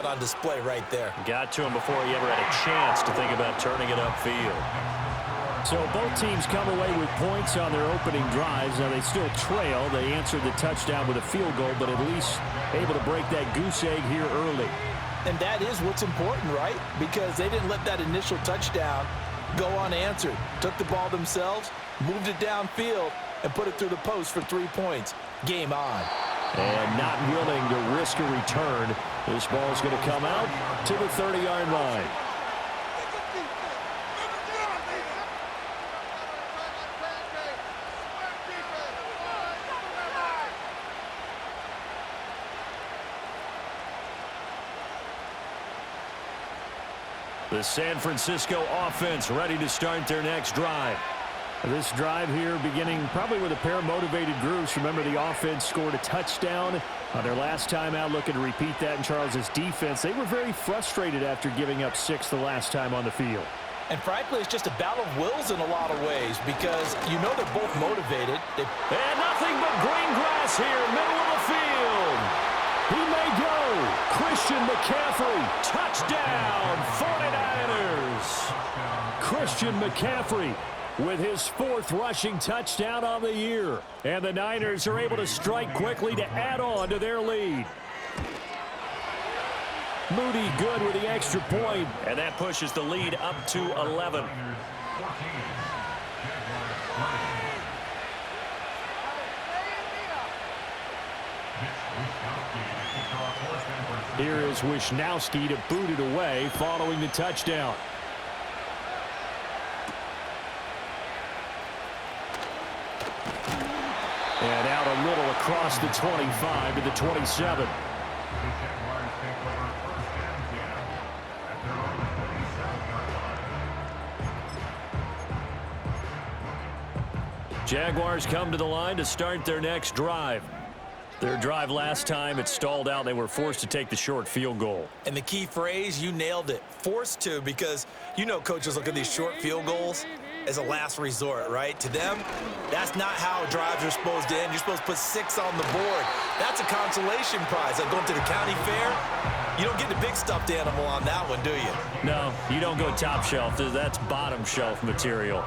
On display right there. Got to him before he ever had a chance to think about turning it upfield. So both teams come away with points on their opening drives. Now they still trail. They answered the touchdown with a field goal, but at least able to break that goose egg here early. And that is what's important, right? Because they didn't let that initial touchdown go unanswered. Took the ball themselves, moved it downfield, and put it through the post for 3 points. Game on. And not willing to risk a return. This ball's going to come out to the 30-yard line. The San Francisco offense ready to start their next drive. This drive here beginning probably with a pair of motivated groups. Remember, the offense scored a touchdown on their last time out, looking to repeat that in Charles' defense. They were very frustrated after giving up 6 the last time on the field. And frankly, it's just a battle of wills in a lot of ways because you know they're both motivated. And nothing but green grass here, middle of the field. He may go. Christian McCaffrey, touchdown, 49ers. Christian McCaffrey with his 4th rushing touchdown on the year. And the Niners are able to strike quickly to add on to their lead. Moody good with the extra point. And that pushes the lead up to 11. Here is Wisnowski to boot it away following the touchdown. And out a little across the 25 to the 27. Jaguars come to the line to start their next drive. Their drive last time, it stalled out. They were forced to take the short field goal. And the key phrase, you nailed it. Forced to, because you know coaches look at these short field goals as a last resort, right? To them, that's not how drives are supposed to end. You're supposed to put 6 on the board. That's a consolation prize. Like going to the county fair, you don't get the big stuffed animal on that one, do you? No, you don't go top shelf. That's bottom shelf material.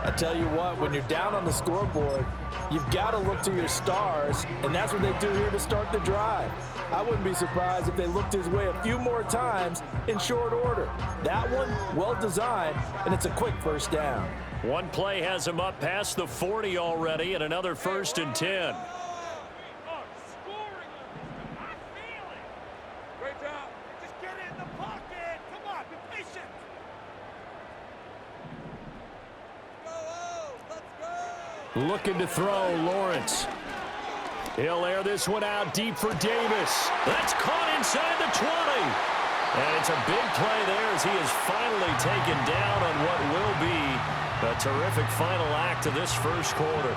I tell you what, when you're down on the scoreboard, you've got to look to your stars, and that's what they do here to start the drive. I wouldn't be surprised if they looked his way a few more times in short order. That one, well designed, and it's a quick first down. One play has him up past the 40 already, and another 1st and 10. Looking to throw, Lawrence. He'll air this one out deep for Davis. That's caught inside the 20. And it's a big play there as he is finally taken down on what will be a terrific final act of this first quarter.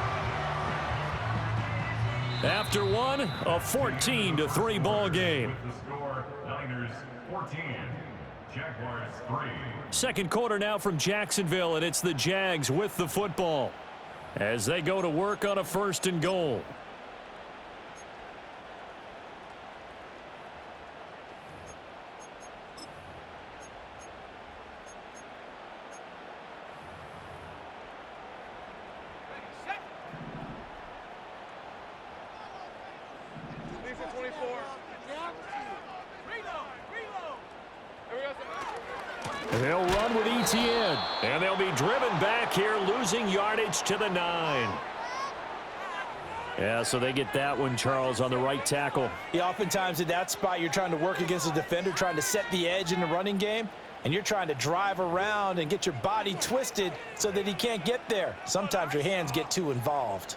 After one, a 14-3 ball game. The score, Niners 14, Jaguars 3. Second quarter now from Jacksonville, and it's the Jags with the football as they go to work on a 1st and goal. They'll run with ETN, and they'll be driven back here, losing yardage to the 9. Yeah, so they get that one, Charles, on the right tackle. Yeah, oftentimes in that spot, you're trying to work against a defender, trying to set the edge in the running game, and you're trying to drive around and get your body twisted so that he can't get there. Sometimes your hands get too involved.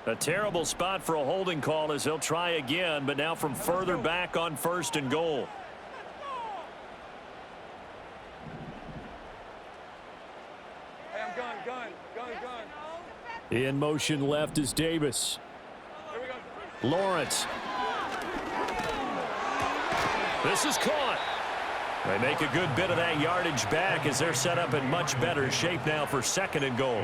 A terrible spot for a holding call as they'll try again, but now from further back on 1st and goal. In motion left is Davis. Lawrence. This is caught. They make a good bit of that yardage back as they're set up in much better shape now for 2nd and goal.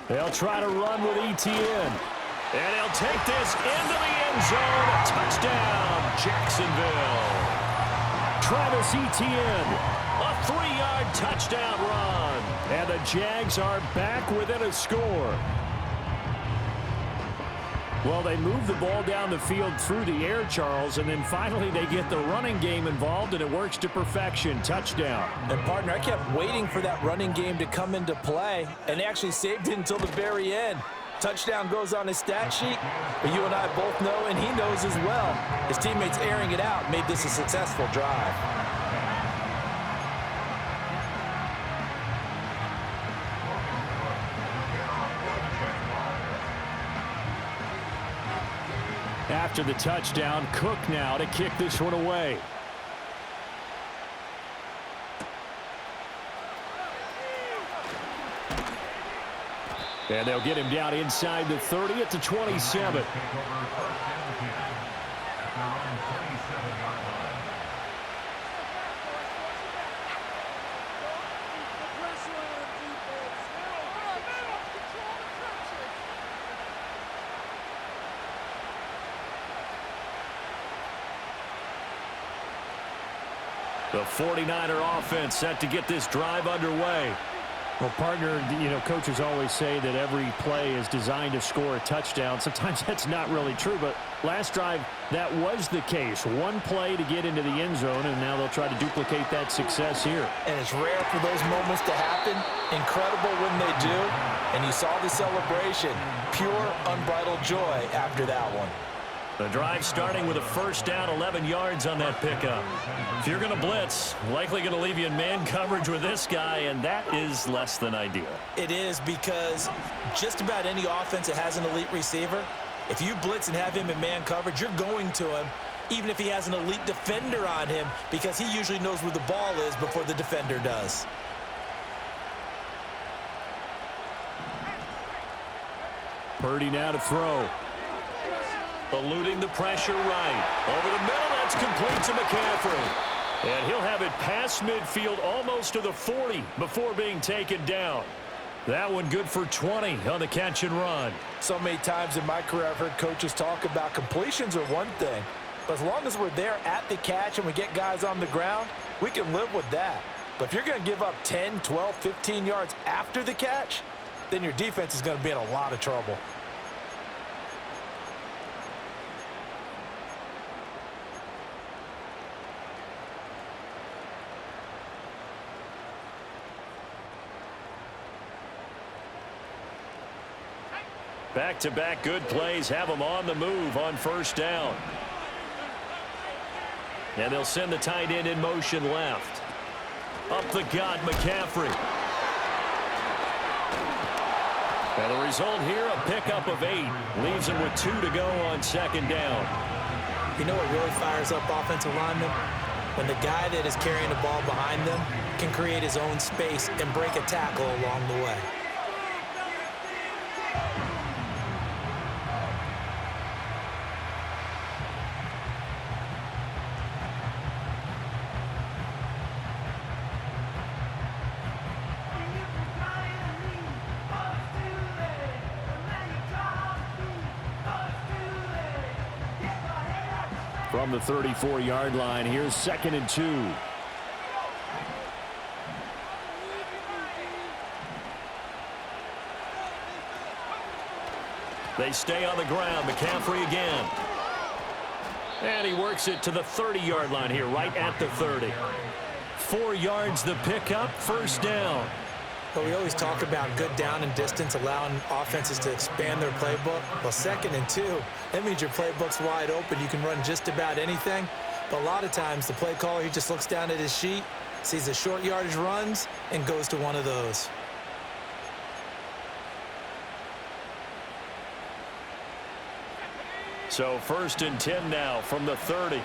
They'll try to run with ETN. And he'll take this into the end zone. Touchdown, Jacksonville. Travis Etienne, a 3-yard touchdown run. And the Jags are back within a score. Well, they move the ball down the field through the air, Charles, and then finally they get the running game involved, and it works to perfection. Touchdown. And, partner, I kept waiting for that running game to come into play, and they actually saved it until the very end. Touchdown goes on his stat sheet, but you and I both know, and he knows as well, his teammates airing it out made this a successful drive. After the touchdown, Cook now to kick this one away. And they'll get him down inside the 30 at the 27. The 49er offense set to get this drive underway. Well, partner, coaches always say that every play is designed to score a touchdown. Sometimes that's not really true, but last drive, that was the case. One play to get into the end zone, and now they'll try to duplicate that success here. And it's rare for those moments to happen. Incredible when they do. And you saw the celebration. Pure, unbridled joy after that one. The drive starting with a first down, 11 yards on that pickup. If you're going to blitz, likely going to leave you in man coverage with this guy, and that is less than ideal. It is, because just about any offense that has an elite receiver, if you blitz and have him in man coverage, you're going to him, even if he has an elite defender on him, because he usually knows where the ball is before the defender does. Purdy now to throw. Eluding the pressure right. Over the middle, that's complete to McCaffrey. And he'll have it past midfield almost to the 40 before being taken down. That one good for 20 on the catch and run. So many times in my career I've heard coaches talk about completions are one thing, but as long as we're there at the catch and we get guys on the ground, we can live with that. But if you're going to give up 10, 12, 15 yards after the catch, then your defense is going to be in a lot of trouble. Back-to-back good plays have them on the move on first down. And they'll send the tight end in motion left. Up the gut, McCaffrey. And the result here, a pickup of 8. Leaves him with 2 to go on second down. You know what really fires up offensive linemen? When the guy that is carrying the ball behind them can create his own space and break a tackle along the way. From the 34-yard line, here's 2nd and 2. They stay on the ground. McCaffrey again. And he works it to the 30-yard line here, right at the 30. 4 yards the pickup, first down. But we always talk about good down and distance, allowing offenses to expand their playbook. Well, 2nd and 2, that means your playbook's wide open. You can run just about anything. But a lot of times, the play caller, he just looks down at his sheet, sees the short yardage runs, and goes to one of those. So 1st and 10 now from the 30.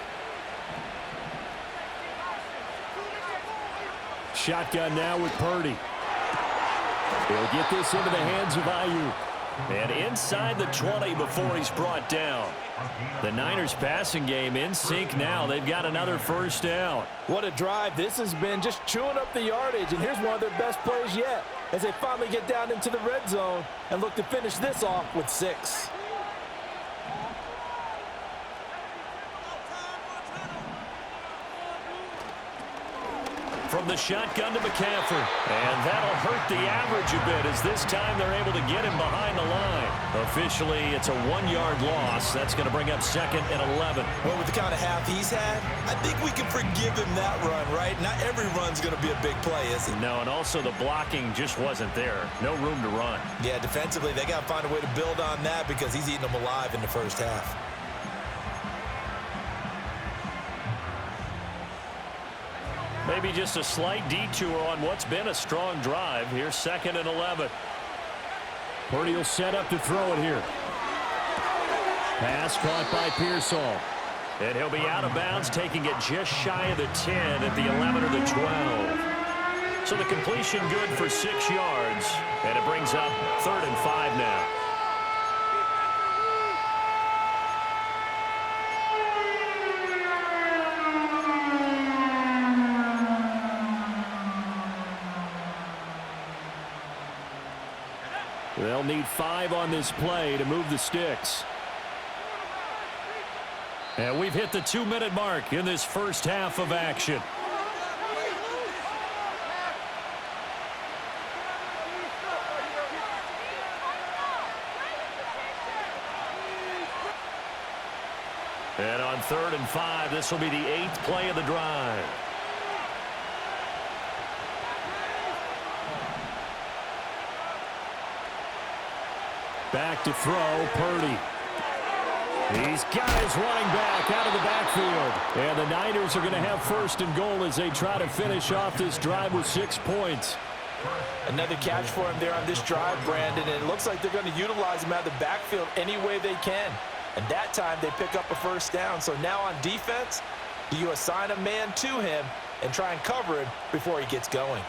Shotgun now with Purdy. He'll get this into the hands of Ayuk. And inside the 20 before he's brought down. The Niners passing game in sync now. They've got another first down. What a drive this has been, just chewing up the yardage. And here's one of their best plays yet as they finally get down into the red zone and look to finish this off with 6. From the shotgun to McCaffrey. And that'll hurt the average a bit as this time they're able to get him behind the line. Officially, it's a 1-yard loss. That's going to bring up 2nd and 11. Well, with the kind of half he's had, I think we can forgive him that run, right? Not every run's going to be a big play, is it? No, and also the blocking just wasn't there. No room to run. Yeah, defensively, they got to find a way to build on that because he's eating them alive in the first half. Maybe just a slight detour on what's been a strong drive. Here's 2nd and 11. Purdy will set up to throw it here. Pass caught by Pearsall. And he'll be out of bounds, taking it just shy of the 10 at the 11 or the 12. So the completion good for 6 yards. And it brings up 3rd and 5 now. They'll need 5 on this play to move the sticks. And we've hit the 2-minute mark in this first half of action. And on 3rd and 5, this will be the 8th play of the drive. Back to throw, Purdy. He's got his running back out of the backfield. And the Niners are going to have 1st and goal as they try to finish off this drive with 6 points. Another catch for him there on this drive, Brandon, and it looks like they're going to utilize him out of the backfield any way they can. And that time they pick up a first down. So now on defense, do you assign a man to him and try and cover him before he gets going?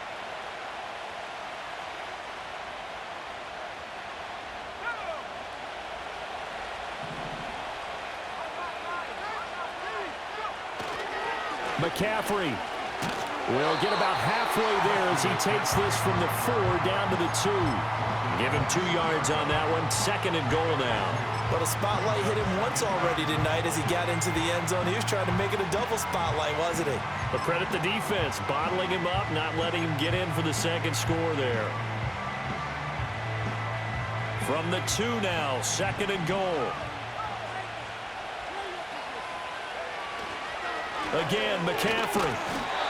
McCaffrey will get about halfway there as he takes this from the 4 down to the 2. Give him 2 yards on that one. 2nd and goal now. Well, the spotlight hit him once already tonight as he got into the end zone. He was trying to make it a double spotlight, wasn't he? But credit the defense, bottling him up, not letting him get in for the 2nd score there. From the 2 now, 2nd and goal. Again, McCaffrey.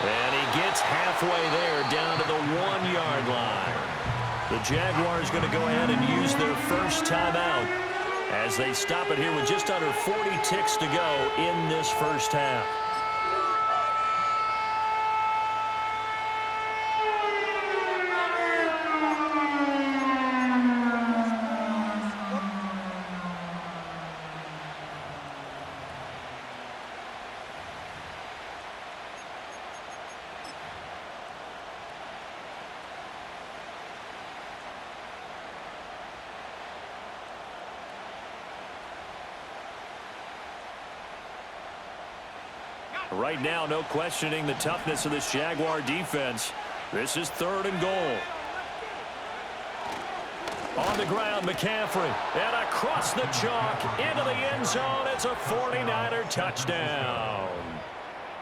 And he gets halfway there down to the 1-yard line. The Jaguars going to go ahead and use their first timeout as they stop it here with just under 40 ticks to go in this first half. Right now, no questioning the toughness of this Jaguar defense. This is 3rd and goal. On the ground, McCaffrey. And across the chalk into the end zone. It's a 49er touchdown.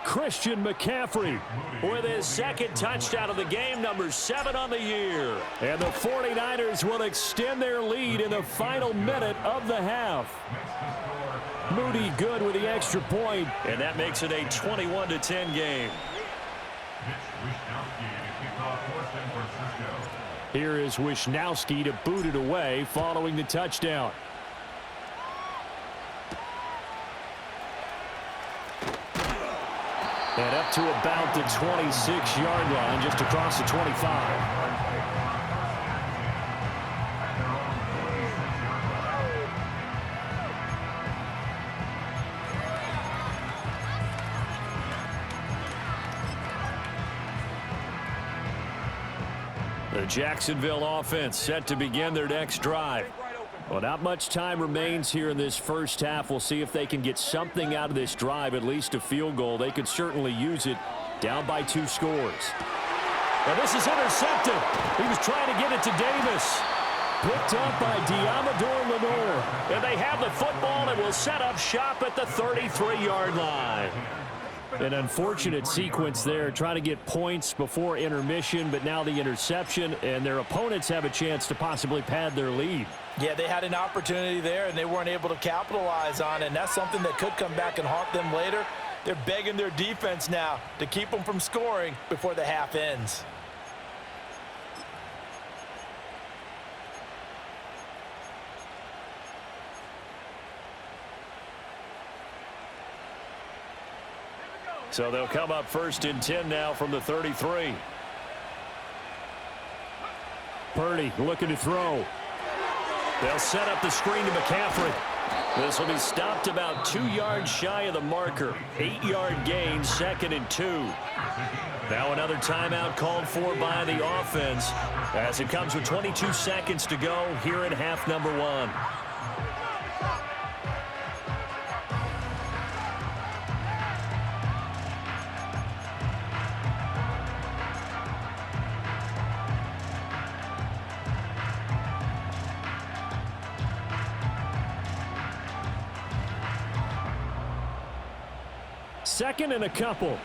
Christian McCaffrey With his 2nd touchdown of the game, number 7 on the year. and the 49ers will extend their lead in the final minute of the half. Moody good with the extra point. And that makes it a 21-10 game. Here is Wisnowski to boot it away following the touchdown. And up to about the 26-yard line, just across the 25. The Jacksonville offense set to begin their next drive. Well, not much time remains here in this first half. We'll see if they can get something out of this drive, at least a field goal. They could certainly use it, down by 2 scores. And this is intercepted. He was trying to get it to Davis. Picked up by Diamador Lenore. And they have the football and will set up shop at the 33-yard line. An unfortunate sequence there, trying to get points before intermission, but now the interception, and their opponents have a chance to possibly pad their lead. Yeah, they had an opportunity there, and they weren't able to capitalize on it, and that's something that could come back and haunt them later. They're begging their defense now to keep them from scoring before the half ends. So they'll come up 1st and 10 now from the 33. Purdy looking to throw. They'll set up the screen to McCaffrey. This will be stopped about 2 yards shy of the marker. 8-yard gain, 2nd and 2. Now another timeout called for by the offense as it comes with 22 seconds to go here in half number 1. Second and a couple.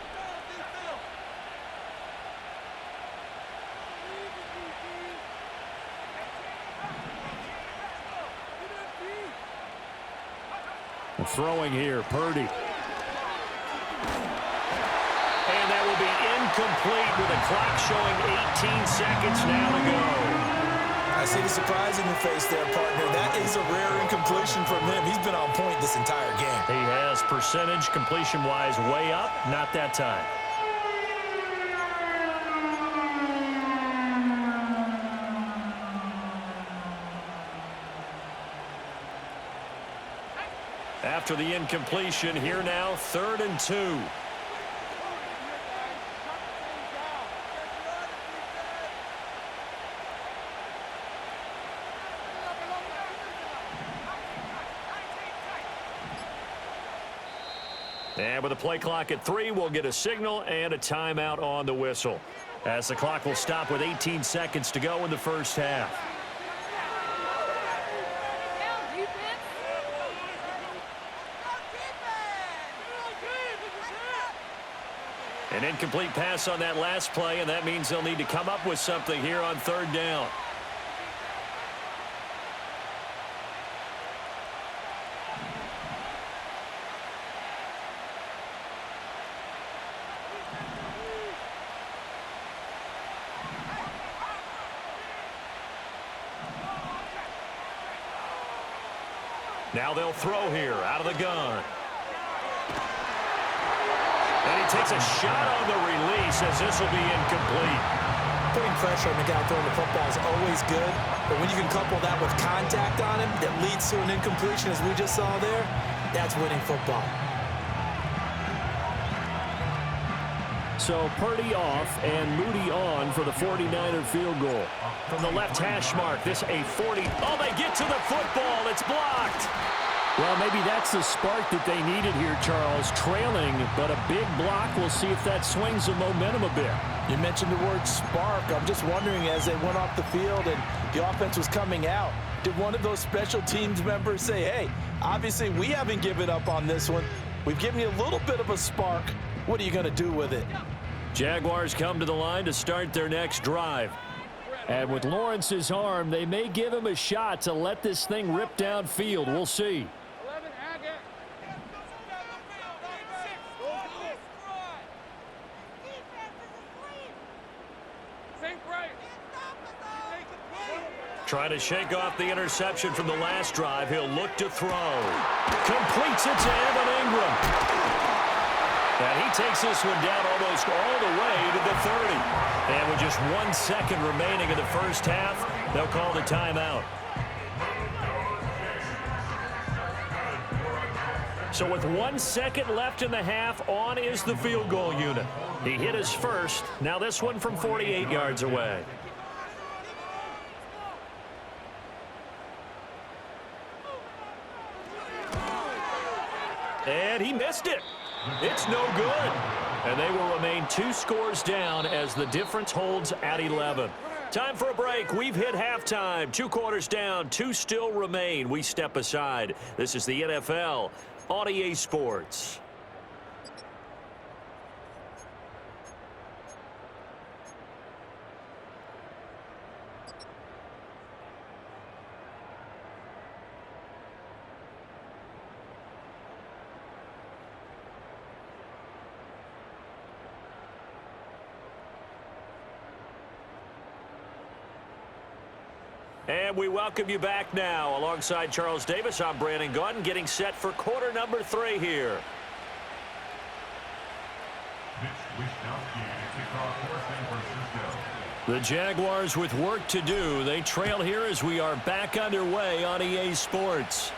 Throwing here, Purdy. And that will be incomplete with the clock showing 18 seconds now to go. I see the surprise in your face there, partner. That is a rare incompletion from him. He's been on point this entire game. He has percentage completion-wise way up. Not that time. After the incompletion, here now, 3rd and 2. And with the play clock at 3, we'll get a signal and a timeout on the whistle, as the clock will stop with 18 seconds to go in the first half. An incomplete pass on that last play, and that means they'll need to come up with something here on 3rd down. Now they'll throw here out of the gun. And he takes a shot on the release as this will be incomplete. Putting pressure on the guy throwing the football is always good, but when you can couple that with contact on him that leads to an incompletion, as we just saw there, that's winning football. So Purdy off and Moody on for the 49er field goal. From the left hash mark, this a 40. Oh, they get to the football. It's blocked. Well, maybe that's the spark that they needed here, Charles. Trailing, but a big block. We'll see if that swings the momentum a bit. You mentioned the word spark. I'm just wondering, as they went off the field and the offense was coming out, did one of those special teams members say, hey, obviously we haven't given up on this one. We've given you a little bit of a spark. What are you going to do with it? Jaguars come to the line to start their next drive. And with Lawrence's arm, they may give him a shot to let this thing rip downfield. We'll see. Trying to shake off the interception from the last drive. He'll look to throw. Completes it to Evan Ingram. And he takes this one down almost all the way to the 30. And with just 1 second remaining in the first half, they'll call the timeout. So with 1 second left in the half, on is the field goal unit. He hit his first. Now this one from 48 yards away. And he missed it. It's no good. And they will remain 2 scores down as the difference holds at 11. Time for a break. We've hit halftime. 2 quarters down. 2 still remain. We step aside. This is the NFL on EA Sports. And we welcome you back now. Alongside Charles Davis, I'm Brandon Gaudin, getting set for quarter number 3 here. The Jaguars with work to do. They trail here as we are back underway on EA Sports.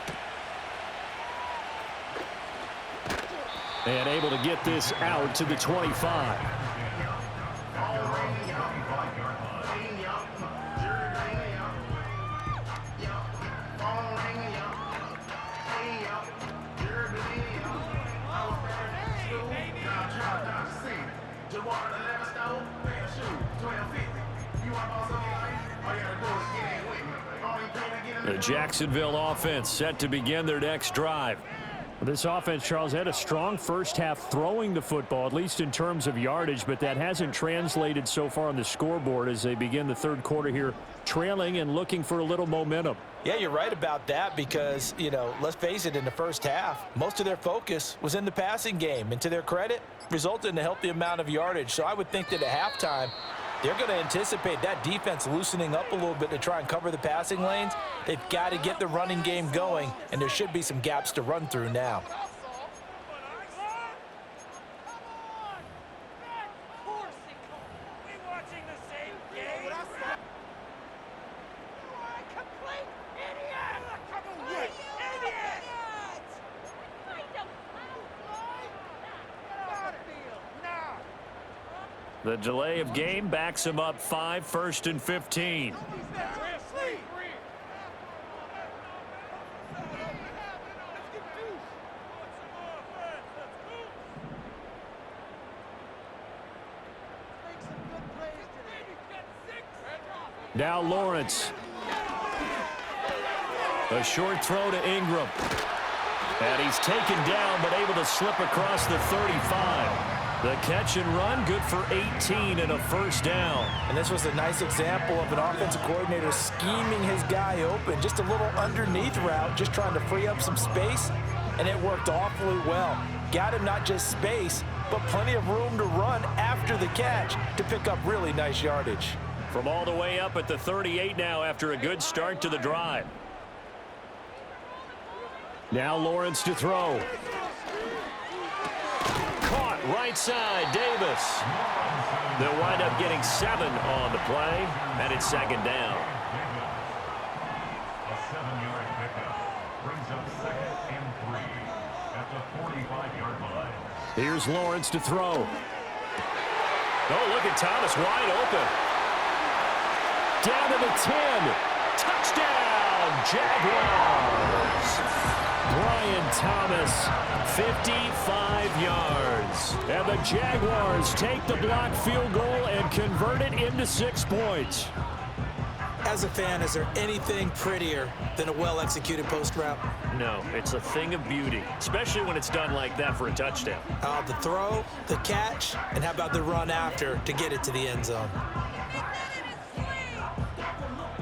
And able to get this out to the 25. The Jacksonville offense set to begin their next drive. This offense, Charles, had a strong first half throwing the football, at least in terms of yardage, but that hasn't translated so far on the scoreboard as they begin the third quarter here, trailing and looking for a little momentum. Yeah, you're right about that because, let's face it, in the first half, most of their focus was in the passing game. And to their credit, resulted in a healthy amount of yardage. So I would think that at halftime, they're going to anticipate that defense loosening up a little bit to try and cover the passing lanes. They've got to get the running game going, and there should be some gaps to run through now. The delay of game backs him up 5, 1st and 15. Now Lawrence. A short throw to Ingram. And he's taken down but able to slip across the 35. The catch and run, good for 18 and a first down. And this was a nice example of an offensive coordinator scheming his guy open. Just a little underneath route, just trying to free up some space, and it worked awfully well. Got him not just space, but plenty of room to run after the catch to pick up really nice yardage. From all the way up at the 38 now after a good start to the drive. Now Lawrence to throw. Caught right side, Davis. They'll wind up getting 7 on the play, and it's 2nd down. A 7-yard pickup brings up 2nd and 3 at the 45-yard line. Here's Lawrence to throw. Oh, look at Thomas wide open. Down to the 10. Touchdown, Jaguars. Brian Thomas, 55 yards. and the Jaguars take the blocked field goal and convert it into 6 points. As a fan, is there anything prettier than a well-executed post route? No, it's a thing of beauty, especially when it's done like that for a touchdown. The throw, the catch, and how about the run after to get it to the end zone?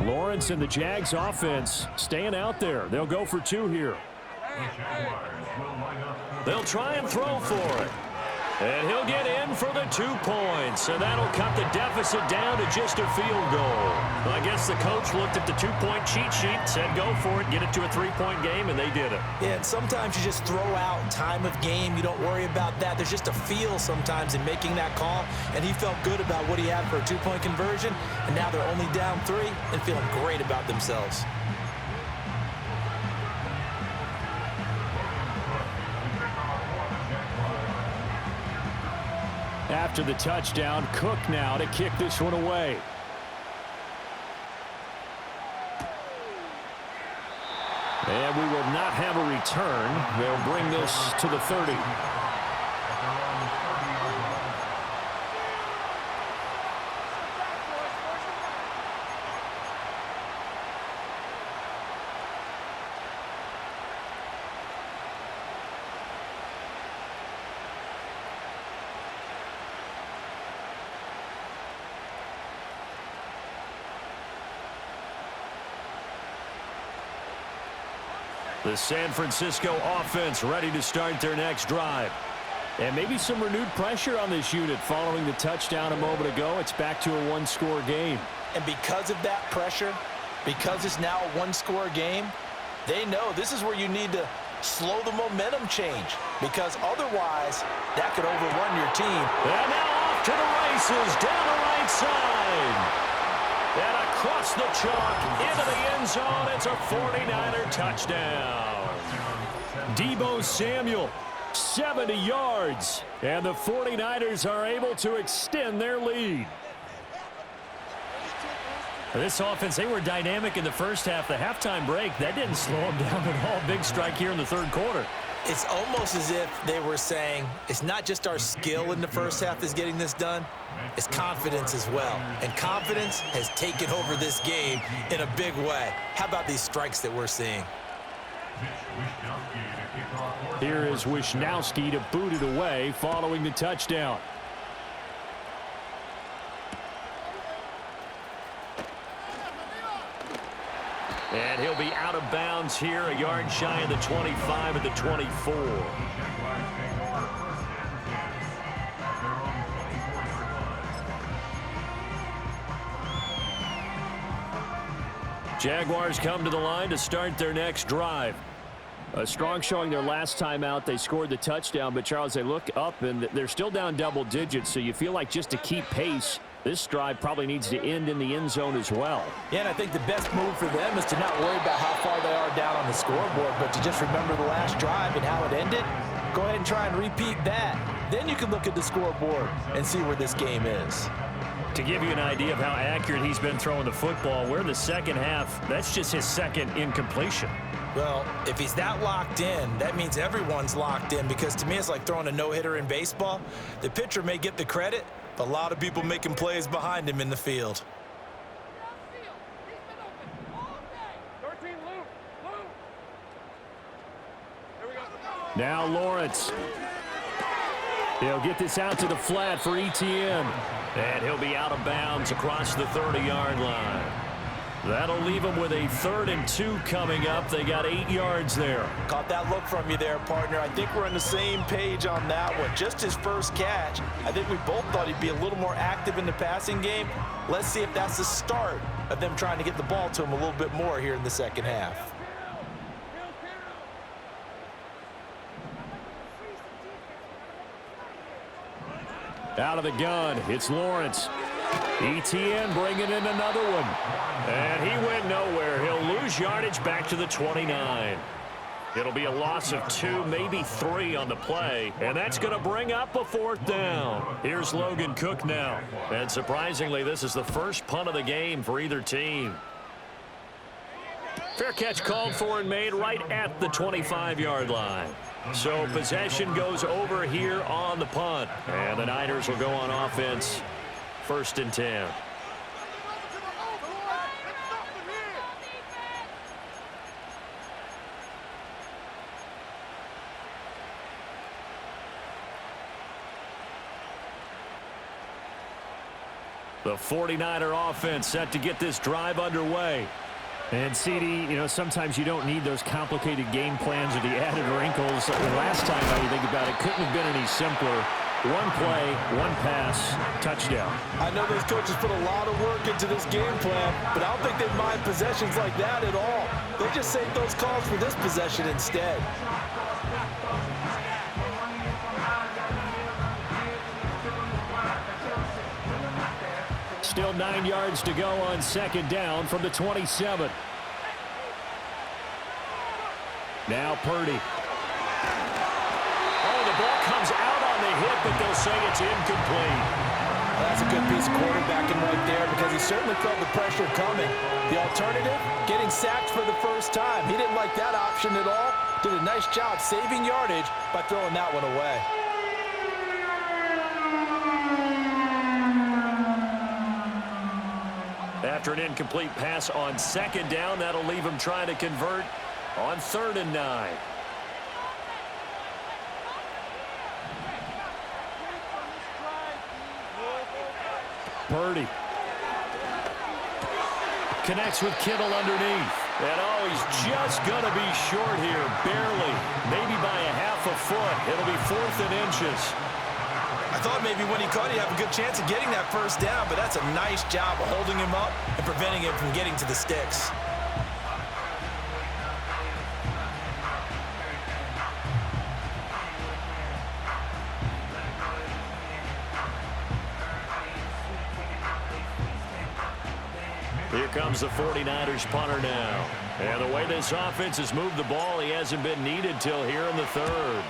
Lawrence and the Jags offense staying out there. They'll go for 2 here. They'll try and throw for it. And he'll get in for the 2 points. And that'll cut the deficit down to just a field goal. Well, I guess the coach looked at the 2-point cheat sheet, said go for it, get it to a 3-point game, and they did it. Yeah, and sometimes you just throw out time of game. You don't worry about that. There's just a feel sometimes in making that call. And he felt good about what he had for a 2-point conversion. And now they're only down 3 and feeling great about themselves. After the touchdown, Cook now to kick this one away. And we will not have a return. They'll bring this to the 30. The San Francisco offense ready to start their next drive. And maybe some renewed pressure on this unit following the touchdown a moment ago. It's back to a one-score game. And because of that pressure, because it's now a one-score game, they know this is where you need to slow the momentum change, because otherwise that could overrun your team. And now off to the races down the right side. And across the chalk into the end zone. It's a 49er touchdown. Deebo Samuel, 70 yards. And the 49ers are able to extend their lead. This offense, they were dynamic in the first half. The halftime break, that didn't slow them down at all. Big strike here in the third quarter. It's almost as if they were saying, it's not just our skill in the first half that's getting this done, it's confidence as well. And confidence has taken over this game in a big way. How about these strikes that we're seeing? Here is Wishnowski to boot it away following the touchdown. And he'll be out of bounds here, a yard shy of the 25 at the 24. Jaguars come to the line to start their next drive. A strong showing their last time out. They scored the touchdown, but Charles, they look up and they're still down double digits, so you feel like just to keep pace, this drive probably needs to end in the end zone as well. Yeah, and I think the best move for them is to not worry about how far they are down on the scoreboard, but to just remember the last drive and how it ended. Go ahead and try and repeat that. Then you can look at the scoreboard and see where this game is. To give you an idea of how accurate he's been throwing the football, we're in the second half. That's just his second incompletion. Well, if he's that locked in, that means everyone's locked in, because to me it's like throwing a no-hitter in baseball. The pitcher may get the credit, but a lot of people making plays behind him in the field. Now Lawrence. He'll get this out to the flat for ETN. And he'll be out of bounds across the 30-yard line. That'll leave them with a 3rd and 2 coming up. They got 8 yards there. Caught that look from you there, partner. I think we're on the same page on that one. Just his first catch. I think we both thought he'd be a little more active in the passing game. Let's see if that's the start of them trying to get the ball to him a little bit more here in the second half. Out of the gun, it's Lawrence. ETN bringing in another one. And he went nowhere. He'll lose yardage back to the 29. It'll be a loss of 2, maybe 3 on the play. And that's going to bring up a 4th down. Here's Logan Cook now. And surprisingly, this is the first punt of the game for either team. Fair catch called for and made right at the 25-yard line. So possession goes over here on the punt. And the Niners will go on offense. 1st and 10. The 49er offense set to get this drive underway. And, CD, you know, sometimes you don't need those complicated game plans or the added wrinkles. The last time, now you think about it, couldn't have been any simpler. One play, one pass, touchdown. I know those coaches put a lot of work into this game plan, but I don't think they mind possessions like that at all. They just save those calls for this possession instead. Still 9 yards to go on 2nd down from the 27. Now Purdy. Oh, the ball comes out on the hit, but they'll say it's incomplete. Well, that's a good piece of quarterbacking right there, because he certainly felt the pressure coming. The alternative, getting sacked for the first time. He didn't like that option at all, did a nice job saving yardage by throwing that one away. After an incomplete pass on second down, that'll leave him trying to convert on 3rd and 9. Purdy connects with Kittle underneath. And he's just going to be short here, barely, maybe by a half a foot. It'll be 4th and inches. I thought maybe when he caught, he'd have a good chance of getting that first down, but that's a nice job of holding him up and preventing him from getting to the sticks. Here comes the 49ers punter now. And the way this offense has moved the ball, he hasn't been needed till here in the 3rd.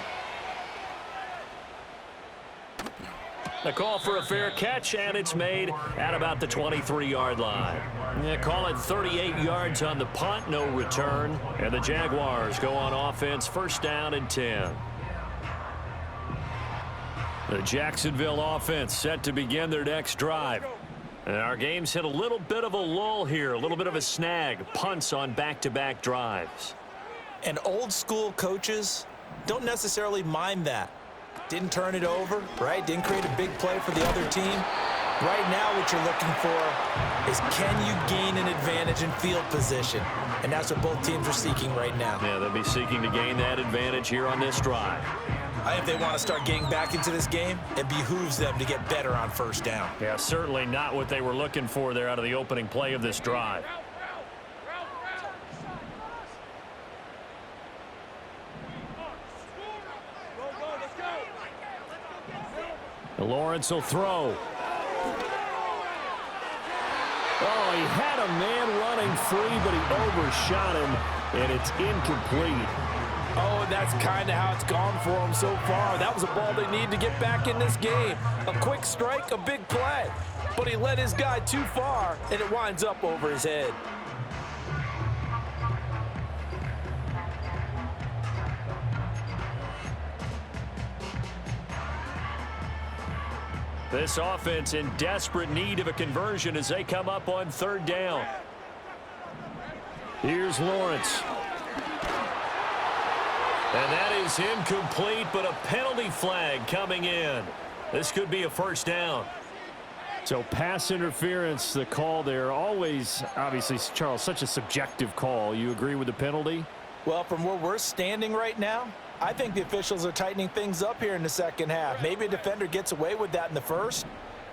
A call for a fair catch, and it's made at about the 23-yard line. They call it 38 yards on the punt, no return. And the Jaguars go on offense, 1st down and 10. The Jacksonville offense set to begin their next drive. And our game's hit a little bit of a lull here, a little bit of a snag, punts on back-to-back drives. And old-school coaches don't necessarily mind that. Didn't turn it over, right? Didn't create a big play for the other team. Right now what you're looking for is, can you gain an advantage in field position? And that's what both teams are seeking right now. Yeah, they'll be seeking to gain that advantage here on this drive. If they want to start getting back into this game, it behooves them to get better on 1st down. Yeah, certainly not what they were looking for there out of the opening play of this drive. Lawrence will throw. Oh, he had a man running free, but he overshot him, and it's incomplete. Oh, and that's kind of how it's gone for him so far. That was a ball they need to get back in this game. A quick strike, a big play. But he led his guy too far, and it winds up over his head. This offense in desperate need of a conversion as they come up on 3rd down. Here's Lawrence. And that is incomplete, but a penalty flag coming in. This could be a 1st down. So pass interference, the call there, always, obviously, Charles, such a subjective call. You agree with the penalty? Well, from where we're standing right now, I think the officials are tightening things up here in the 2nd half. Maybe a defender gets away with that in the 1st,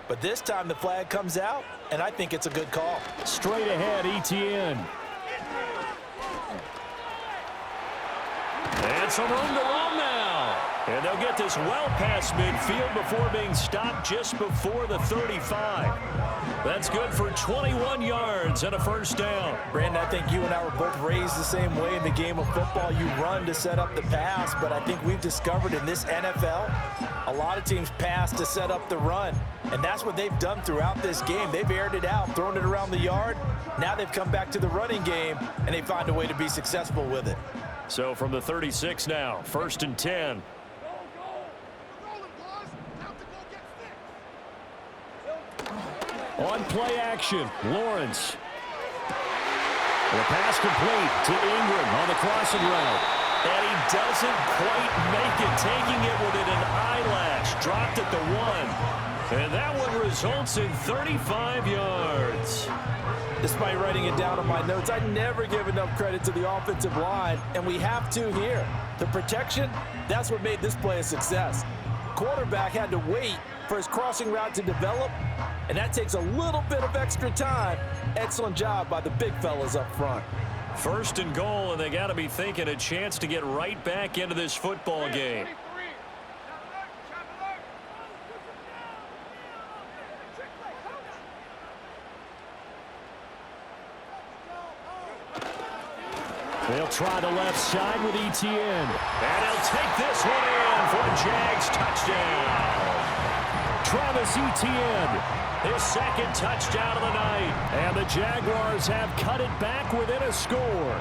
but this time the flag comes out, and I think it's a good call. Straight ahead, ETN. And some room to run now. And they'll get this well past midfield before being stopped just before the 35. That's good for 21 yards and a 1st down. Brandon, I think you and I were both raised the same way in the game of football. You run to set up the pass, but I think we've discovered in this NFL, a lot of teams pass to set up the run. And that's what they've done throughout this game. They've aired it out, thrown it around the yard. Now they've come back to the running game, and they find a way to be successful with it. So from the 36 now, 1st and 10. On play action, Lawrence. The pass complete to Ingram on the crossing route. And he doesn't quite make it, taking it within an eyelash. Dropped at the 1. And that one results in 35 yards. Despite writing it down on my notes, I never give enough credit to the offensive line, and we have to here. The protection, that's what made this play a success. Quarterback had to wait for his crossing route to develop, and that takes a little bit of extra time. Excellent job by the big fellas up front. 1st and goal, and they got to be thinking a chance to get right back into this football game. They'll try the left side with ETN. And he'll take this one in for a Jags touchdown. Travis Etienne, His 2nd touchdown of the night. and the Jaguars have cut it back within a score.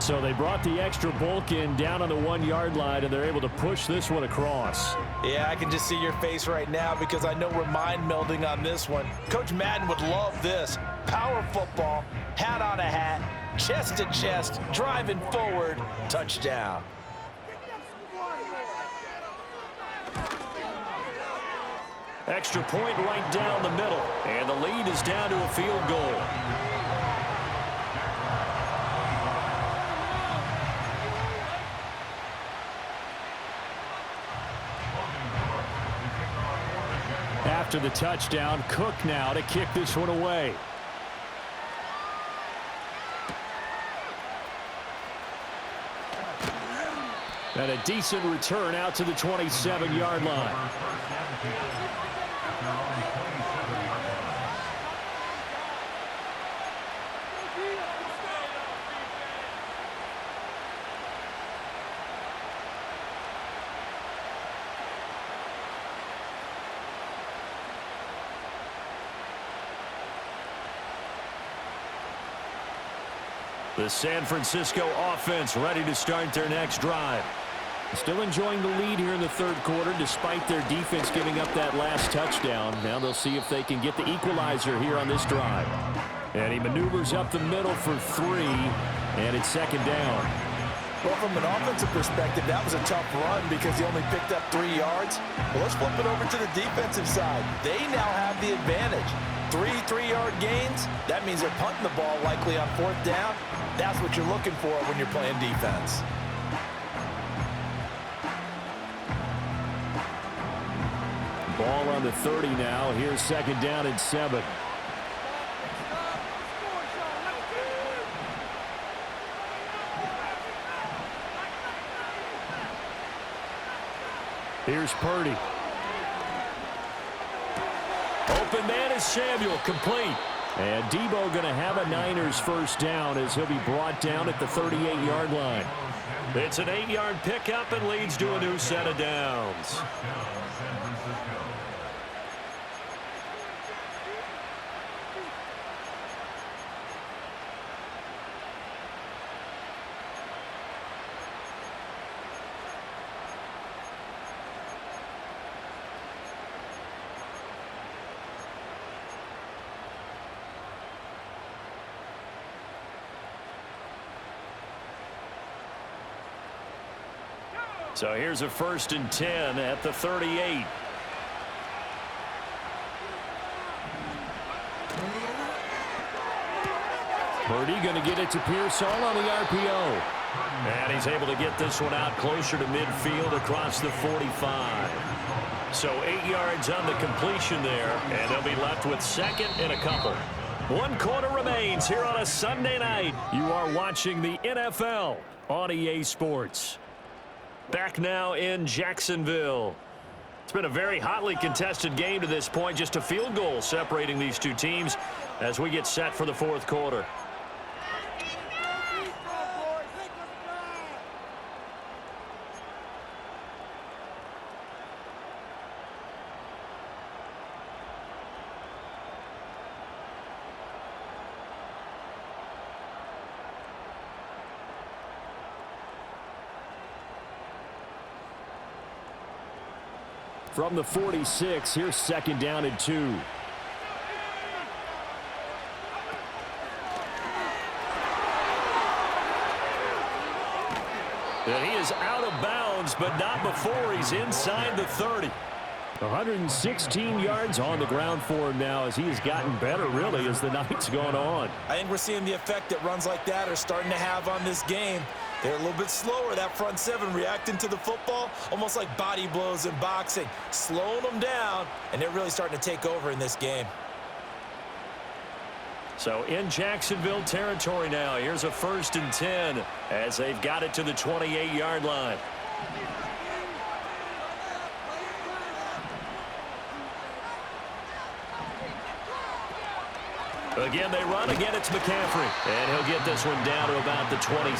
So they brought the extra bulk in down on the 1-yard line, and they're able to push this one across. Yeah, I can just see your face right now because I know we're mind melding on this one. Coach Madden would love this. Power football, hat on a hat, chest to chest, driving forward, touchdown. Extra point right down the middle, and the lead is down to a field goal. After the touchdown, Cook now to kick this one away. And a decent return out to the 27-yard line. The San Francisco offense ready to start their next drive. Still enjoying the lead here in the third quarter despite their defense giving up that last touchdown. Now they'll see if they can get the equalizer here on this drive. And he maneuvers up the middle for 3, and it's second down. Well, from an offensive perspective, that was a tough run because he only picked up 3 yards. Well, let's flip it over to the defensive side. They now have the advantage. 3 3-yard gains, that means they're punting the ball likely on 4th down. That's what you're looking for when you're playing defense. Ball on the 30 now. Here's second down and 7. Here's Purdy. Open man is Samuel, complete. And Debo going to have a Niners first down as he'll be brought down at the 38-yard line. It's an 8-yard pickup and leads to a new set of downs. So here's a 1st and 10 at the 38. Purdy going to get it to Pearson on the RPO. And he's able to get this one out closer to midfield across the 45. So 8 yards on the completion there, and they'll be left with 2nd and a couple. 1 quarter remains here on a Sunday night. You are watching the NFL on EA Sports. Back now in Jacksonville. It's been a very hotly contested game to this point. Just a field goal separating these two teams as we get set for the 4th quarter. From the 46, here's second down and 2. And he is out of bounds, but not before he's inside the 30. 116 yards on the ground for him now as he has gotten better, really, as the night's gone on. I think we're seeing the effect that runs like that are starting to have on this game. They're a little bit slower, that front 7, reacting to the football, almost like body blows in boxing, slowing them down, and they're really starting to take over in this game. So in Jacksonville territory now, here's a 1st and 10 as they've got it to the 28-yard line. Again, they run. Again, it's McCaffrey. And he'll get this one down to about the 27.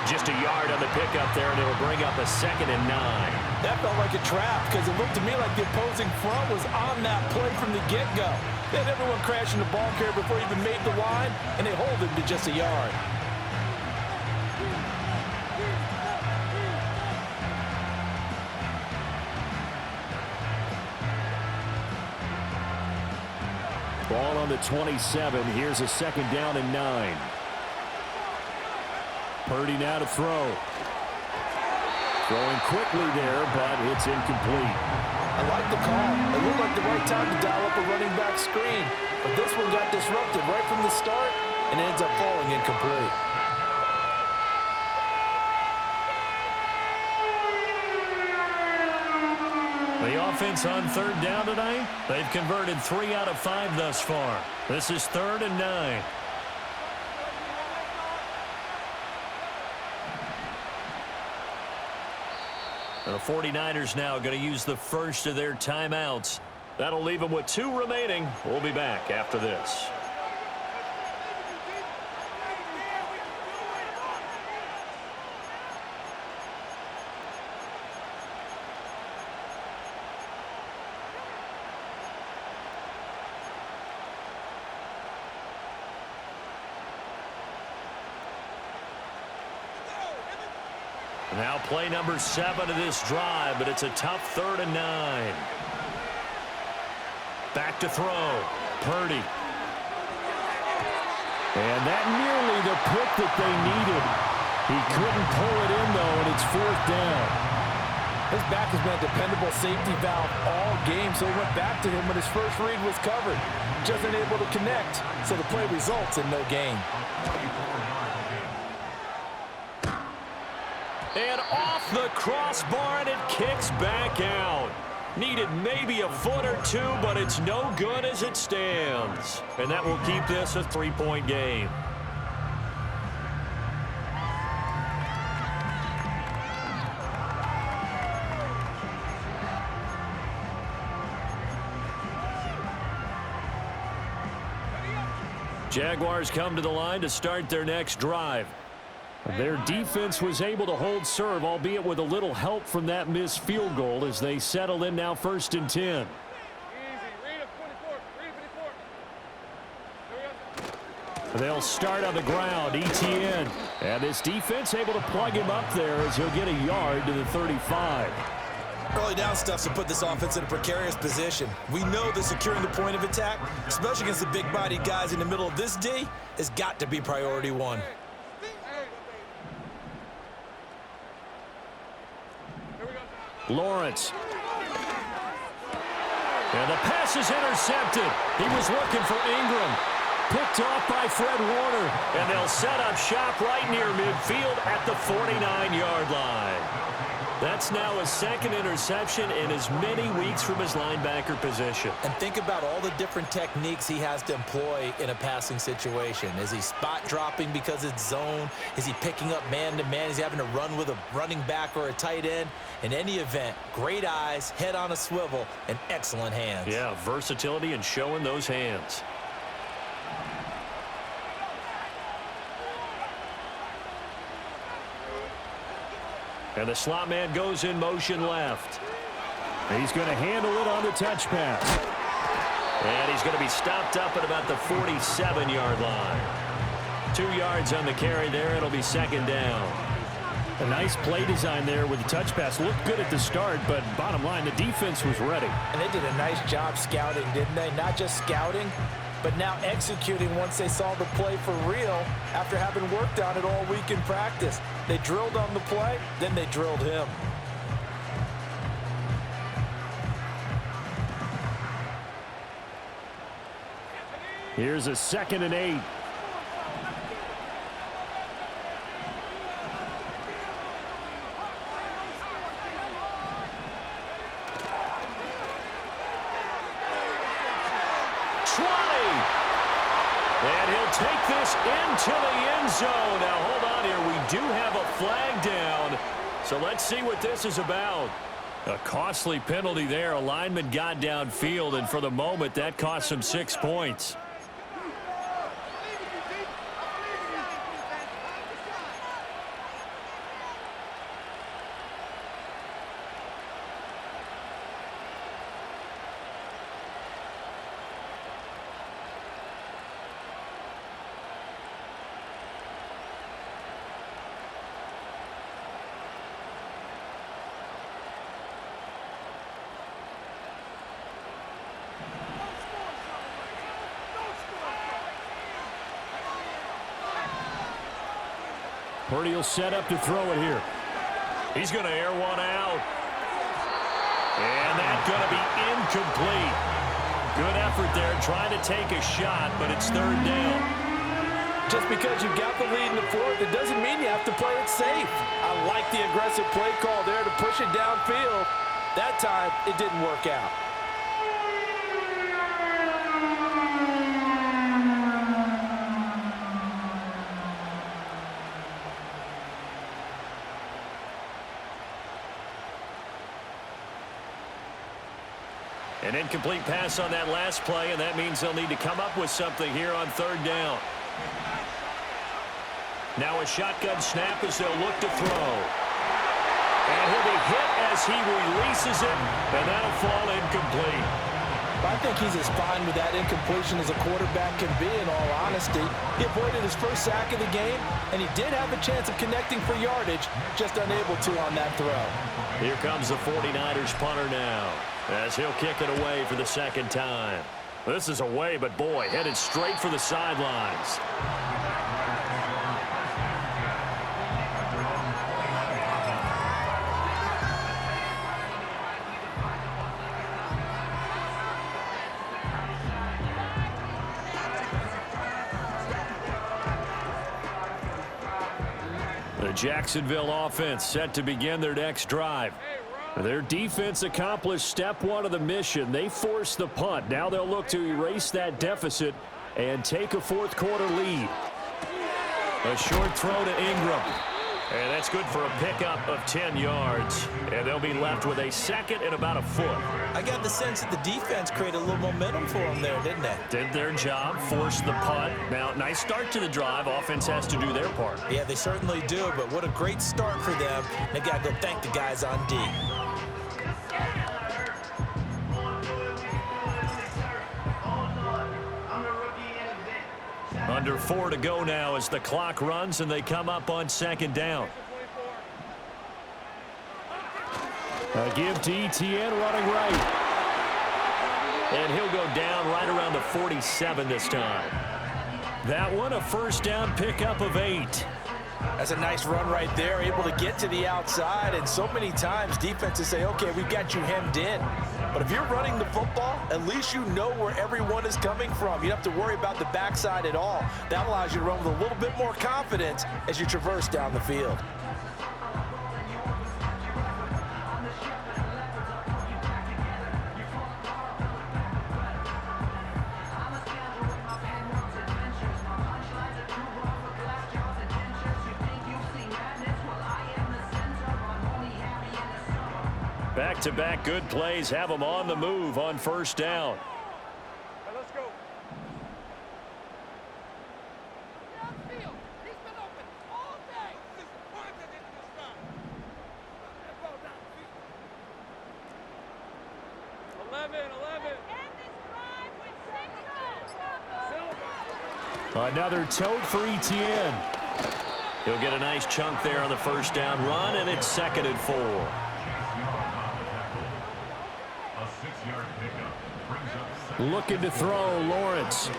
Just a yard on the pickup there, and it'll bring up a 2nd and 9. That felt like a trap because it looked to me like the opposing front was on that play from the get-go. They had everyone crashing the ball carrier before he even made the line, and they hold him to just a yard. Ball on the 27. Here's a second down and 9. Purdy now to throw. Throwing quickly there, but it's incomplete. I like the call. It looked like the right time to dial up a running back screen. But this one got disrupted right from the start and ends up falling incomplete. The offense on third down tonight, they've converted 3 out of 5 thus far. This is 3rd and 9. The 49ers now going to use the first of their timeouts. That'll leave them with 2 remaining. We'll be back after this. Now play number 7 of this drive, but it's a tough 3rd and 9. Back to throw. Purdy. And that nearly the pick that they needed. He couldn't pull it in, though, and it's 4th down. His back has been a dependable safety valve all game, so he went back to him when his first read was covered. Just unable to connect, so the play results in no gain. And off the crossbar, and it kicks back out. Needed maybe a foot or 2, but it's no good as it stands. And that will keep this a 3-point game. Jaguars come to the line to start their next drive. Their defense was able to hold serve, albeit with a little help from that missed field goal as they settle in now 1st and 10. They'll start on the ground. ETN. And this defense able to plug him up there as he'll get a yard to the 35. Early down stuff to put this offense in a precarious position. We know that securing the point of attack, especially against the big-bodied guys in the middle of this D, has got to be priority 1. Lawrence. And the pass is intercepted. He was looking for Ingram. Picked off by Fred Warner. And they'll set up shop right near midfield at the 49-yard line. That's now a second interception in as many weeks from his linebacker position. And think about all the different techniques he has to employ in a passing situation. Is he spot dropping because it's zone? Is he picking up man-to-man? Is he having to run with a running back or a tight end? In any event, great eyes, head on a swivel, and excellent hands. Yeah, versatility and showing those hands. And the slot man goes in motion left. He's going to handle it on the touch pass. And he's going to be stopped up at about the 47-yard line. 2 yards on the carry there. It'll be 2nd down. A nice play design there with the touch pass. Looked good at the start, but bottom line, the defense was ready. And they did a nice job scouting, didn't they? Not just scouting, but now executing once they saw the play for real after having worked on it all week in practice. They drilled on the play, then they drilled him. Here's a 2nd and 8. And he'll take this into the end zone. Now, hold on here. We do have a flag down. So let's see what this is about. A costly penalty there. A lineman got downfield, and for the moment, that cost him 6 points. Purdy will set up to throw it here. He's going to air one out. And that's going to be incomplete. Good effort there trying to take a shot, but it's third down. Just because you've got the lead in the fourth, it doesn't mean you have to play it safe. I like the aggressive play call there to push it downfield. That time, it didn't work out. An incomplete pass on that last play, and that means they'll need to come up with something here on third down. Now a shotgun snap as they'll look to throw. And he'll be hit as he releases it, and that'll fall incomplete. I think he's as fine with that incompletion as a quarterback can be, in all honesty. He avoided his first sack of the game, and he did have a chance of connecting for yardage, just unable to on that throw. Here comes the 49ers punter now, as he'll kick it away for the second time. This is away, but boy, headed straight for the sidelines. The Jacksonville offense set to begin their next drive. Their defense accomplished step one of the mission. They forced the punt. Now they'll look to erase that deficit and take a fourth quarter lead. A short throw to Ingram. And that's good for a pickup of 10 yards. And they'll be left with a second and about a foot. I got the sense that the defense created a little momentum for them there, didn't they? Did their job, forced the punt. Now, nice start to the drive. Offense has to do their part. Yeah, they certainly do, but what a great start for them. They got to go thank the guys on D. Under 4 to go now as the clock runs and they come up on second down. A give to Etienne running right. And he'll go down right around the 47 this time. That one a first down pickup of 8. That's a nice run right there, able to get to the outside, and so many times defenses say, okay, we've got you hemmed in. But if you're running the football, at least you know where everyone is coming from. You don't have to worry about the backside at all. That allows you to run with a little bit more confidence as you traverse down the field. Back-to-back good plays have them on the move on first down. Let's go. He's been open all day. 11. Another tote for Etienne. He'll get a nice chunk there on the first down run, and it's second and 4. Looking to throw, Lawrence.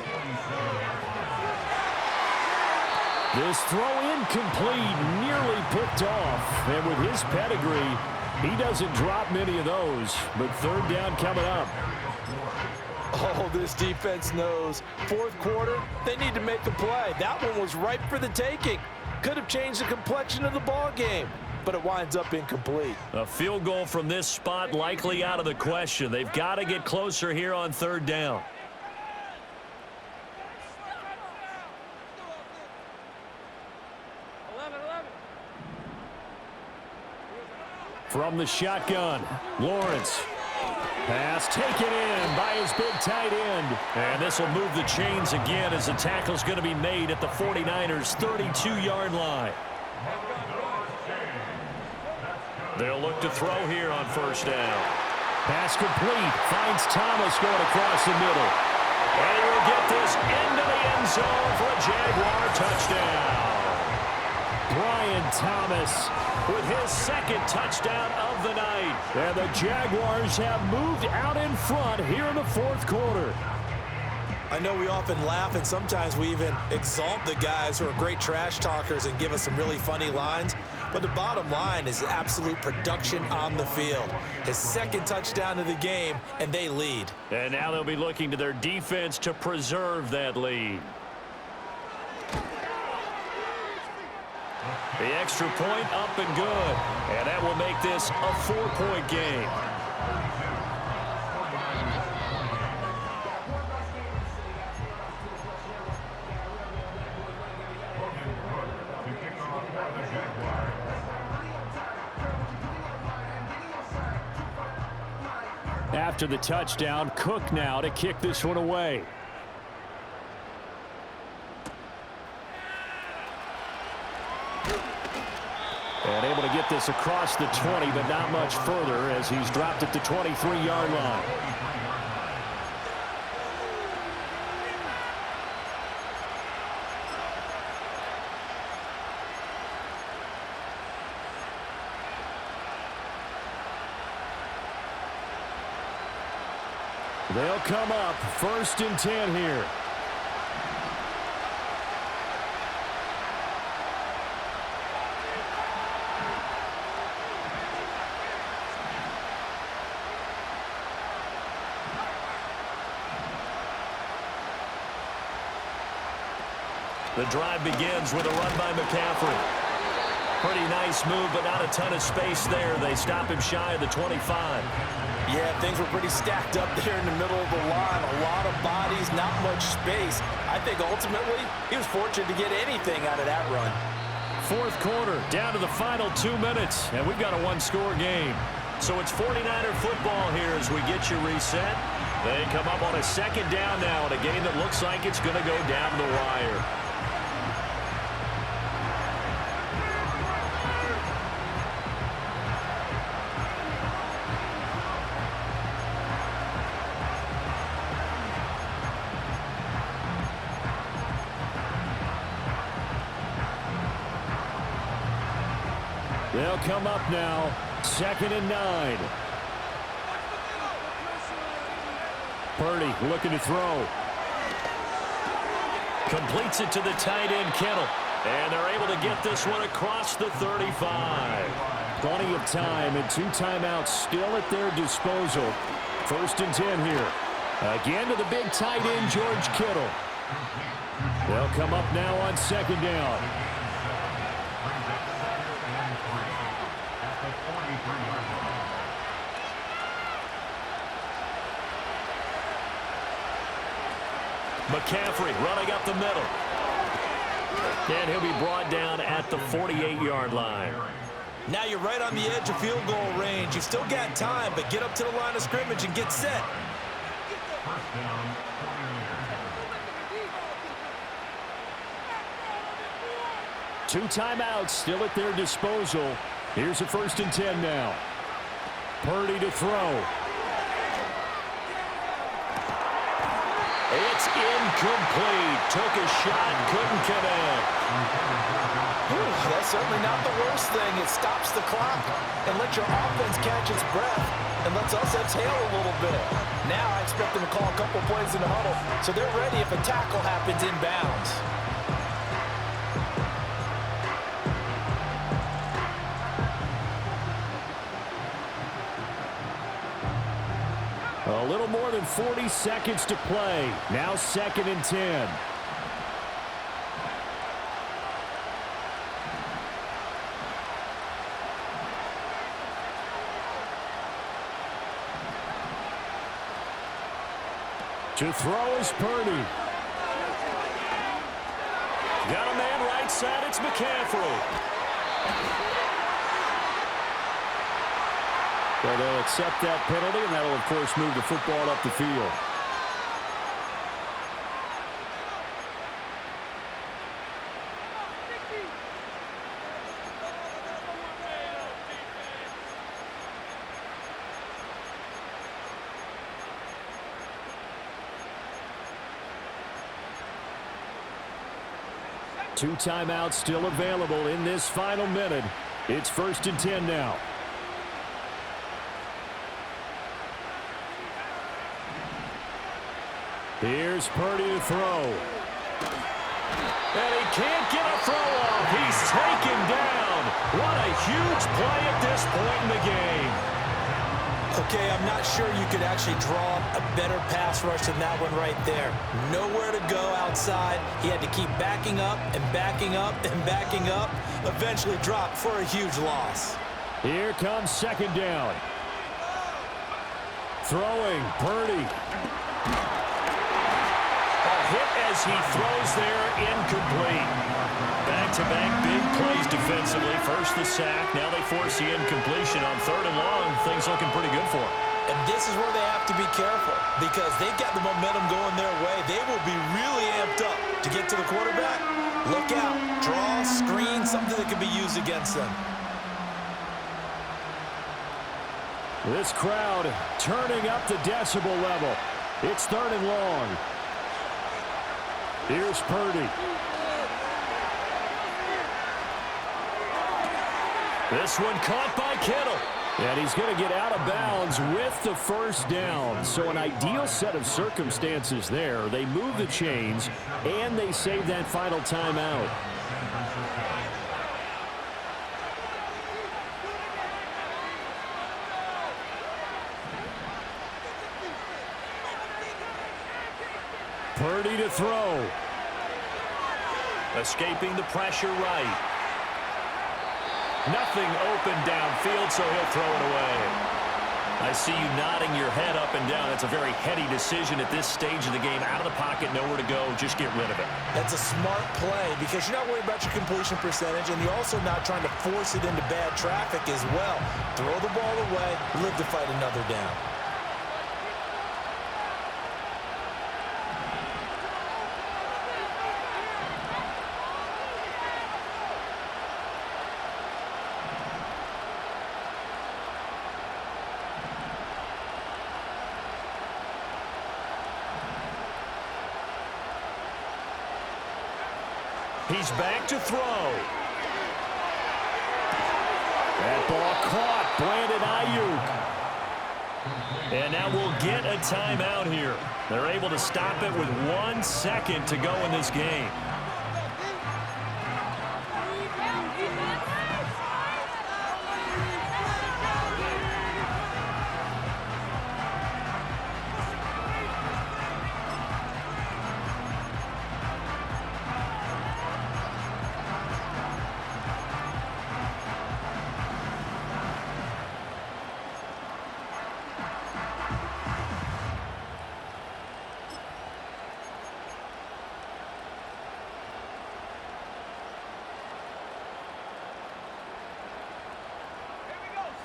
This throw incomplete, nearly picked off. And with his pedigree, he doesn't drop many of those. But third down coming up. Oh, this defense knows. Fourth quarter, they need to make a play. That one was ripe for the taking. Could have changed the complexion of the ball game, but it winds up incomplete. A field goal from this spot likely out of the question. They've got to get closer here on third down. From the shotgun, Lawrence. Pass taken in by his big tight end. And this will move the chains again as the tackle's going to be made at the 49ers' 32-yard line. They'll look to throw here on first down. Pass complete. Finds Thomas going across the middle. And he'll get this into the end zone for a Jaguar touchdown. Brian Thomas with his second touchdown of the night. And the Jaguars have moved out in front here in the fourth quarter. I know we often laugh, and sometimes we even exalt the guys who are great trash talkers and give us some really funny lines. But the bottom line is absolute production on the field. His second touchdown of the game, and they lead. And now they'll be looking to their defense to preserve that lead. The extra point up and good. And that will make this a 4-point game. After the touchdown, Cook now to kick this one away. And able to get this across the 20, but not much further as he's dropped at the 23-yard line. They'll come up 1st and 10 here. The drive begins with a run by McCaffrey. Pretty nice move, but not a ton of space there. They stop him shy of the 25. Yeah, things were pretty stacked up there in the middle of the line. A lot of bodies, not much space. I think ultimately he was fortunate to get anything out of that run. 4th quarter, down to the final 2 minutes, and we've got a one-score game. So it's 49er football here as we get you reset. They come up on a 2nd down now in a game that looks like it's going to go down the wire. They'll come up now, 2nd and 9. Purdy looking to throw. Completes it to the tight end, Kittle. And they're able to get this one across the 35. Plenty of time and 2 timeouts still at their disposal. 1st and 10 here. Again to the big tight end, George Kittle. They'll come up now on 2nd down. McCaffrey running up the middle. And he'll be brought down at the 48-yard line. Now you're right on the edge of field goal range. You've still got time, but get up to the line of scrimmage and get set. Two timeouts still at their disposal. Here's a 1st and 10 now. Purdy to throw. It's incomplete. Took a shot, couldn't connect. That's certainly not the worst thing. It stops the clock and lets your offense catch its breath and lets us exhale a little bit. Now I expect them to call a couple plays in the huddle so they're ready if a tackle happens inbounds. A little more than 40 seconds to play. Now 2nd and 10. To throw is Purdy. Got a man right side. It's McCaffrey. So they'll accept that penalty, and that'll, of course, move the football up the field. Two timeouts still available in this final minute. It's 1st and 10 now. Here's Here's Purdy to throw. And he can't get a throw off. He's taken down. What a huge play at this point in the game. Okay, I'm not sure you could actually draw a better pass rush than that one right there. Nowhere to go outside. He had to keep backing up and backing up and backing up. Eventually dropped for a huge loss. Here comes second down. Throwing, Purdy. A hit as he throws there, incomplete. Back-to-back big plays defensively. First the sack, now they force the incompletion on 3rd and long. Things looking pretty good for them. And this is where they have to be careful because they've got the momentum going their way. They will be really amped up to get to the quarterback. Look out, draw, screen, something that can be used against them. This crowd turning up the decibel level. It's 3rd and long. Here's Purdy. This one caught by Kittle. And he's going to get out of bounds with the first down. So an ideal set of circumstances there. They move the chains, and they save that final timeout. Purdy to throw. Escaping the pressure right. Nothing open downfield, so he'll throw it away. I see you nodding your head up and down. It's a very heady decision at this stage of the game. Out of the pocket, nowhere to go. Just get rid of it. That's a smart play because you're not worried about your completion percentage, and you're also not trying to force it into bad traffic as well. Throw the ball away, live to fight another down. He's back to throw. That ball caught. Brandon Ayuk. And now we'll get a timeout here. They're able to stop it with 1 second to go in this game.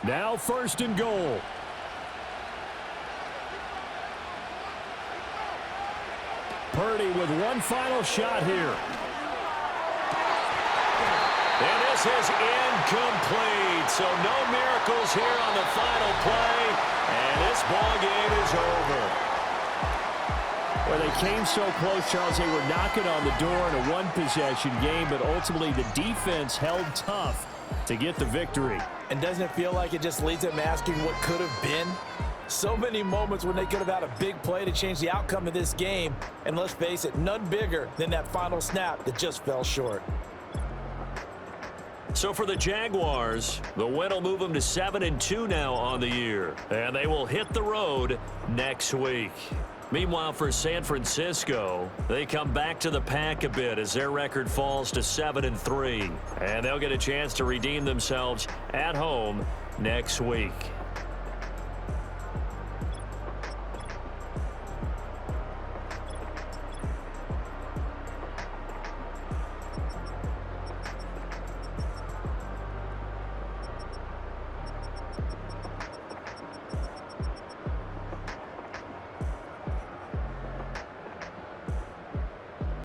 Now 1st and goal. Purdy with one final shot here. And this is incomplete. So no miracles here on the final play. And this ball game is over. Well, they came so close, Charles. They were knocking on the door in a one-possession game, but ultimately the defense held tough to get the victory. And doesn't it feel like it just leads them asking what could have been? So many moments when they could have had a big play to change the outcome of this game. And let's face it, none bigger than that final snap that just fell short. So for the Jaguars, the win will move them to 7-2 now on the year. And they will hit the road next week. Meanwhile, for San Francisco, they come back to the pack a bit as their record falls to 7-3. And they'll get a chance to redeem themselves at home next week.